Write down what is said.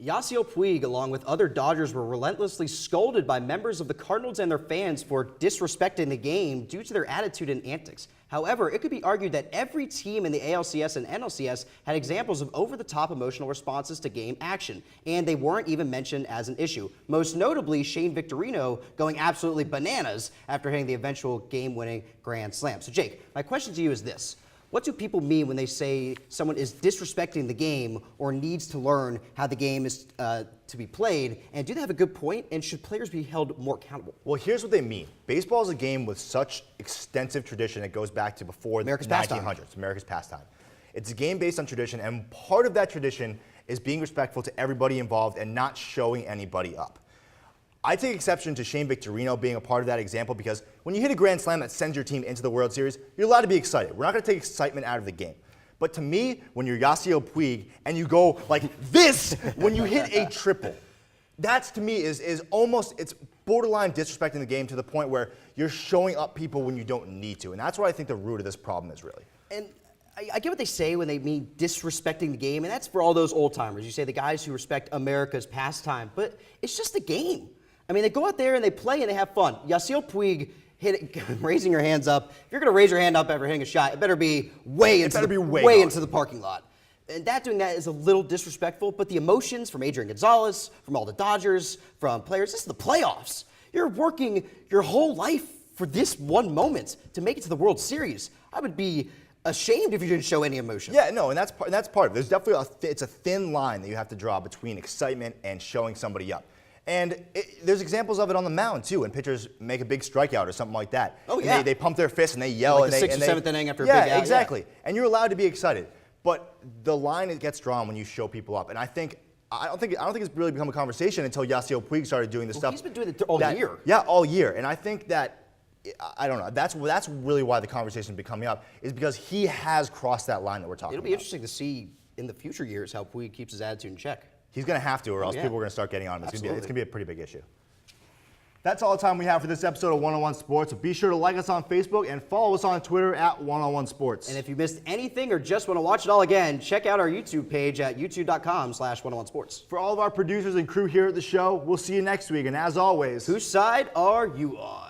Yasiel Puig, along with other Dodgers, were relentlessly scolded by members of the Cardinals and their fans for disrespecting the game due to their attitude and antics. However, it could be argued that every team in the ALCS and NLCS had examples of over-the-top emotional responses to game action, and they weren't even mentioned as an issue. Most notably, Shane Victorino going absolutely bananas after hitting the eventual game-winning grand slam. So, Jake, my question to you is this. What do people mean when they say someone is disrespecting the game or needs to learn how the game is to be played? And do they have a good point? And should players be held more accountable? Well, here's what they mean. Baseball is a game with such extensive tradition. It goes back to before the 1900s, America's pastime. It's a game based on tradition, and part of that tradition is being respectful to everybody involved and not showing anybody up. I take exception to Shane Victorino being a part of that example because when you hit a grand slam that sends your team into the World Series, you're allowed to be excited. We're not going to take excitement out of the game. But to me, when you're Yasiel Puig and you go like this when you hit a triple, that's to me is almost, it's borderline disrespecting the game to the point where you're showing up people when you don't need to. And that's what I think the root of this problem is really. And I get what they say when they mean disrespecting the game, and that's for all those old timers. You say the guys who respect America's pastime, but it's just a game. I mean, they go out there and they play and they have fun. Yasiel Puig raising your hands up. If you're going to raise your hand up after hitting a shot, it better be way into the parking lot. And doing that is a little disrespectful, but the emotions from Adrian Gonzalez, from all the Dodgers, from players, this is the playoffs. You're working your whole life for this one moment to make it to the World Series. I would be ashamed if you didn't show any emotion. Yeah, no, and that's part of it. There's definitely it's a thin line that you have to draw between excitement and showing somebody up. And there's examples of it on the mound, too, when pitchers make a big strikeout or something like that. Oh, yeah. And they pump their fists and they yell. Like the 6th or 7th inning after a big out. Yeah, exactly. And you're allowed to be excited. But the line gets drawn when you show people up. And I don't think it's really become a conversation until Yasiel Puig started doing this stuff. He's been doing it all year. Yeah, all year. And I think that, I don't know, that's really why the conversation is coming up, is because he has crossed that line that we're talking about. It'll be interesting to see in the future years how Puig keeps his attitude in check. He's going to have to, or else people are going to start getting on him. It's going to be a pretty big issue. That's all the time we have for this episode of 101 Sports. So be sure to like us on Facebook and follow us on Twitter at 101 Sports. And if you missed anything or just want to watch it all again, check out our YouTube page at youtube.com/101sports. For all of our producers and crew here at the show, we'll see you next week. And as always, whose side are you on?